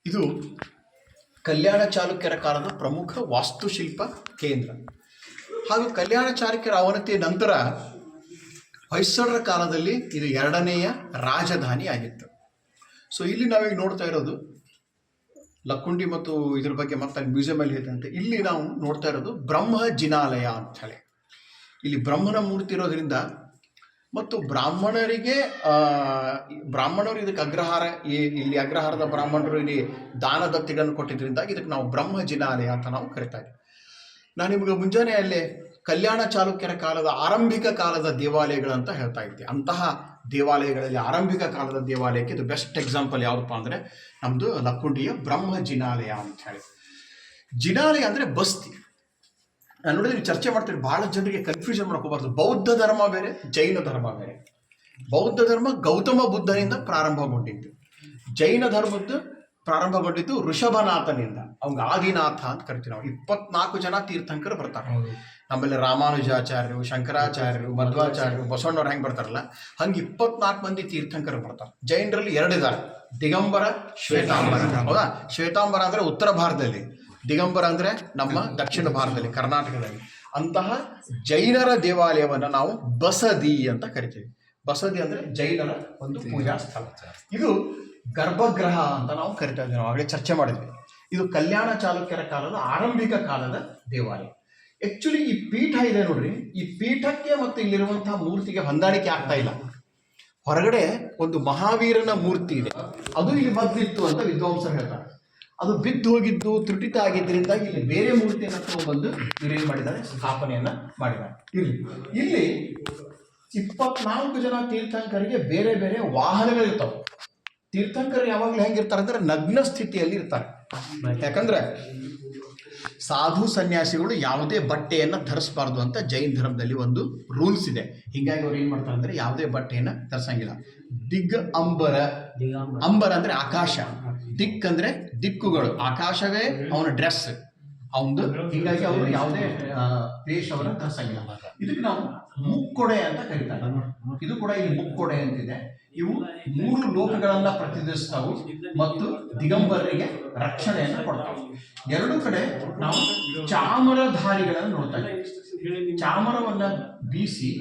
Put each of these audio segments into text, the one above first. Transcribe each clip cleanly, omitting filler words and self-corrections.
ಇದು ಕಲ್ಯಾಣ ಚಾಲುಕ್ಯರ ಕಾಲದ ಪ್ರಮುಖ ವಾಸ್ತುಶಿಲ್ಪ ಕೇಂದ್ರ. ಹಾಗೂ ಕಲ್ಯಾಣ ಚಾಲುಕ್ಯರ ಅವನತಿಯ ನಂತರ ಹೊಯ್ಸಳರ ಕಾಲದಲ್ಲಿ ಇದು ಎರಡನೆಯ ರಾಜಧಾನಿ ಆಗಿತ್ತು. ಸೊ ಇಲ್ಲಿ ನಾವೀಗ ನೋಡ್ತಾ ಇರೋದು ಲಕ್ಕುಂಡಿ ಮತ್ತು ಇದ್ರ ಬಗ್ಗೆ ಮತ್ತೆ ಮ್ಯೂಸಿಯಮಲ್ಲಿ ಇರುತ್ತಂತೆ. ಇಲ್ಲಿ ನಾವು ನೋಡ್ತಾ ಇರೋದು ಬ್ರಹ್ಮ ಜಿನಾಲಯ ಅಂತ ಹೇಳಿ. ಇಲ್ಲಿ ಬ್ರಹ್ಮನ ಮೂರ್ತಿ ಇರೋದ್ರಿಂದ ಮತ್ತು ಬ್ರಾಹ್ಮಣರು ಇದಕ್ಕೆ ಅಗ್ರಹಾರ, ಇಲ್ಲಿ ಅಗ್ರಹಾರದ ಬ್ರಾಹ್ಮಣರು ಇಲ್ಲಿ ದಾನ ದತ್ತಿಗಳನ್ನು ಕೊಟ್ಟಿದ್ದರಿಂದ ಇದಕ್ಕೆ ನಾವು ಬ್ರಹ್ಮ ಜಿನಾಲಯ ಅಂತ ನಾವು ಕರಿತಾ ಇದ್ದೀವಿ. ನಾನು ನಿಮಗೆ ಮುಂಜಾನೆ ಅಲ್ಲೇ ಕಲ್ಯಾಣ ಚಾಲುಕ್ಯರ ಕಾಲದ ಆರಂಭಿಕ ಕಾಲದ ದೇವಾಲಯಗಳಂತ ಹೇಳ್ತಾ ಇದ್ದೆ. ಅಂತಹ ದೇವಾಲಯಗಳಲ್ಲಿ ಆರಂಭಿಕ ಕಾಲದ ದೇವಾಲಯಕ್ಕೆ ಇದು ಬೆಸ್ಟ್ ಎಕ್ಸಾಂಪಲ್ ಯಾವುದಪ್ಪ ಅಂದರೆ ನಮ್ಮದು ಲಕ್ಕುಂಡಿಯ ಬ್ರಹ್ಮ ಜಿನಾಲಯ ಅಂತ ಹೇಳಿ. ಜಿನಾಲಯ ಅಂದರೆ ಬಸ್ತಿ. ನಾನು ನೋಡಿದ್ರೆ ನೀವು ಚರ್ಚೆ ಮಾಡ್ತೀರಿ, ಭಾಳ ಜನರಿಗೆ ಕನ್ಫ್ಯೂಷನ್ ಮಾಡ್ಕೋಬಾರ್ದು. ಬೌದ್ಧ ಧರ್ಮ ಬೇರೆ, ಜೈನ ಧರ್ಮ ಬೇರೆ. ಬೌದ್ಧ ಧರ್ಮ ಗೌತಮ ಬುದ್ಧನಿಂದ ಪ್ರಾರಂಭಗೊಂಡಿದ್ದು. ಜೈನ ಧರ್ಮದ್ದು ಪ್ರಾರಂಭಗೊಂಡಿದ್ದು ಋಷಭನಾಥನಿಂದ. ಅವಂಗ ಆದಿನಾಥ ಅಂತ ಕರಿತೀವಿ ನಾವು. 24 ಜನ ತೀರ್ಥಂಕರು ಬರ್ತಾರೆ. ನಮ್ಮಲ್ಲಿ ರಾಮಾನುಜಾಚಾರ್ಯರು, ಶಂಕರಾಚಾರ್ಯರು, ಮಧ್ವಾಚಾರ್ಯರು, ಬಸವಣ್ಣವ್ರು ಹೆಂಗೆ ಬರ್ತಾರಲ್ಲ ಹಂಗೆ 24 ಮಂದಿ ತೀರ್ಥಂಕರು ಬರ್ತಾರೆ. ಜೈನರಲ್ಲಿ 2 ಇದ್ದಾರೆ, ದಿಗಂಬರ, ಶ್ವೇತಾಂಬರ. ಹೌದಾ? ಶ್ವೇತಾಂಬರ ಅಂದರೆ ಉತ್ತರ ಭಾರತದಲ್ಲಿ, ದಿಗಂಬರ ಅಂದರೆ ನಮ್ಮ ದಕ್ಷಿಣ ಭಾರತದಲ್ಲಿ, ಕರ್ನಾಟಕದಲ್ಲಿ. ಅಂತಹ ಜೈನರ ದೇವಾಲಯವನ್ನು ನಾವು ಬಸದಿ ಅಂತ ಕರಿತೀವಿ. ಬಸದಿ ಅಂದರೆ ಜೈನರ ಒಂದು ಪೂಜಾ ಸ್ಥಳ. ಇದು ಗರ್ಭಗೃಹ ಅಂತ ನಾವು ಕರಿತಾ ಇದ್ದೀವಿ. ನಾವು ಆಗಲೇ ಚರ್ಚೆ ಮಾಡಿದ್ವಿ. ಇದು ಕಲ್ಯಾಣ ಚಾಲುಕ್ಯರ ಕಾಲದ ಆರಂಭಿಕ ಕಾಲದ ದೇವಾಲಯ. ಆ್ಯಕ್ಚುಲಿ ಈ ಪೀಠ ಇದೆ ನೋಡ್ರಿ, ಈ ಪೀಠಕ್ಕೆ ಮತ್ತು ಇಲ್ಲಿರುವಂತಹ ಮೂರ್ತಿಗೆ ಹೊಂದಾಣಿಕೆ ಆಗ್ತಾ ಇಲ್ಲ. ಹೊರಗಡೆ ಒಂದು ಮಹಾವೀರನ ಮೂರ್ತಿ ಇದೆ, ಅದು ಇಲ್ಲಿ ಮೊದಲಿತ್ತು ಅಂತ ವಿದ್ವಾಂಸರು ಹೇಳ್ತಾರೆ. ಅದು ಬಿದ್ದು ಹೋಗಿದ್ದು, ತ್ರುಟಿತ ಆಗಿದ್ದರಿಂದ ಇಲ್ಲಿ ಬೇರೆ ಮೂರ್ತಿಯನ್ನು ತಗೊಂಡ್ಬಂದು ಇವರೇನು ಮಾಡಿದ್ದಾರೆ, ಸ್ಥಾಪನೆಯನ್ನ ಮಾಡಿದ್ದಾರೆ. ಇಲ್ಲಿ 24 ಜನ ತೀರ್ಥಂಕರಿಗೆ ಬೇರೆ ಬೇರೆ ವಾಹನಗಳಿರ್ತಾವೆ. ತೀರ್ಥಂಕರು ಯಾವಾಗಲೂ ಹೆಂಗಿರ್ತಾರೆ ಅಂದರೆ ನಗ್ನ ಸ್ಥಿತಿಯಲ್ಲಿ ಇರ್ತಾರೆ. ಯಾಕಂದ್ರೆ ಸಾಧು ಸನ್ಯಾಸಿಗಳು ಯಾವುದೇ ಬಟ್ಟೆಯನ್ನು ಧರಿಸಬಾರ್ದು ಅಂತ ಜೈನ ಧರ್ಮದಲ್ಲಿ ಒಂದು ರೂಲ್ಸ್ ಇದೆ. ಹೀಗಾಗಿ ಅವ್ರು ಏನು ಮಾಡ್ತಾರೆ ಅಂದರೆ ಯಾವುದೇ ಬಟ್ಟೆಯನ್ನು ಧರಿಸಂಗಿಲ್ಲ. ದಿಗಂಬರ, ಅಂಬರ ಅಂದರೆ ಆಕಾಶ, ದಿಕ್ ಅಂದರೆ ದಿಕ್ಕುಗಳು, ಆಕಾಶವೇ ಅವನ ಡ್ರೆಸ್ ಅವನದು. ಹೀಗಾಗಿ ಅವರು ಯಾವುದೇ ವೇಷವನ್ನು ಧರಿಸಂಗಿಲ್ಲ. ಇದಕ್ಕೆ ನಾವು ಮುಕ್ಕೊಡೆ ಅಂತ ಕರೀತಾರೆ. ಇದು ಕೂಡ ಇಲ್ಲಿ ಮುಕ್ಕೊಡೆ ಅಂತಿದೆ. ಇವು 3 ಲೋಕಗಳನ್ನ ಪ್ರತಿನಿಧಿಸ್ತಾವು ಮತ್ತು ದಿಗಂಬರರಿಗೆ ರಕ್ಷಣೆಯನ್ನು ಕೊಡ್ತಾವೆ. 2 ಕಡೆ ನಾವು ಚಾಮರಧಾರಿಗಳನ್ನು ನೋಡ್ತಾ ಇದ್ದೀವಿ. ಚಾಮರವನ್ನ ಬೀಸಿ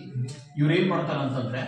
ಇವ್ರೇನ್ ಮಾಡ್ತಾರ ಅಂತಂದ್ರೆ